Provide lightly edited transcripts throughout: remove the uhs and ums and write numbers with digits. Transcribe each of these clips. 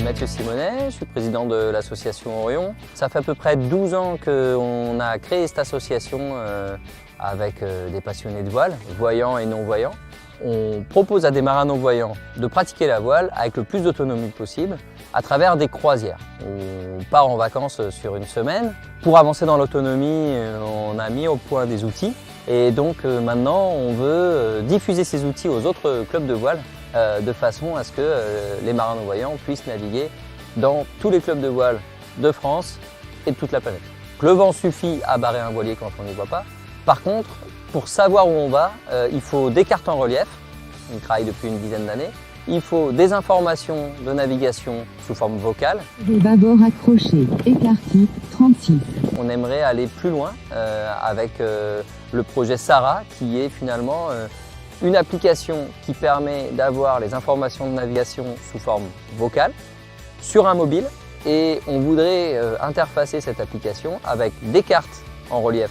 Mathieu Simonet, je suis président de l'association Orion. Ça fait à peu près 12 ans qu'on a créé cette association avec des passionnés de voile, voyants et non-voyants. On propose à des marins non-voyants de pratiquer la voile avec le plus d'autonomie possible à travers des croisières. On part en vacances sur une semaine. Pour avancer dans l'autonomie, on a mis au point des outils. Et donc maintenant, on veut diffuser ces outils aux autres clubs de voile de façon à ce que les marins non-voyants puissent naviguer dans tous les clubs de voile de France et de toute la planète. Le vent suffit à barrer un voilier quand on n'y voit pas. Par contre, pour savoir où on va, il faut des cartes en relief, on travaille depuis une dizaine d'années. Il faut des informations de navigation sous forme vocale. Des bâbords accrochés, écart type 36. On aimerait aller plus loin avec le projet Sarah, qui est finalement une application qui permet d'avoir les informations de navigation sous forme vocale sur un mobile. Et on voudrait interfacer cette application avec des cartes en relief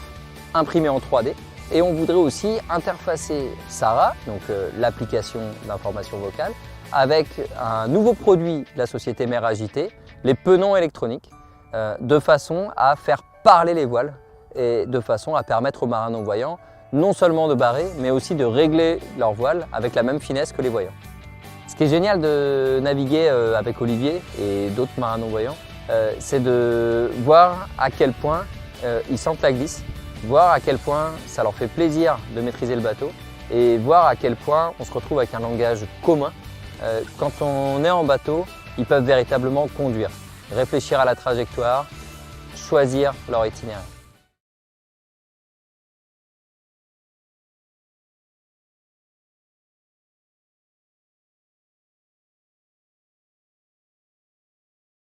imprimées en 3D. Et on voudrait aussi interfacer Sarah, donc l'application d'information vocale, avec un nouveau produit de la société Mer Agitée, les penons électroniques, de façon à faire parler les voiles et de façon à permettre aux marins non-voyants non seulement de barrer, mais aussi de régler leur voile avec la même finesse que les voyants. Ce qui est génial de naviguer avec Olivier et d'autres marins non-voyants, c'est de voir à quel point ils sentent la glisse, voir à quel point ça leur fait plaisir de maîtriser le bateau et voir à quel point on se retrouve avec un langage commun. Quand on est en bateau, ils peuvent véritablement conduire, réfléchir à la trajectoire, choisir leur itinéraire.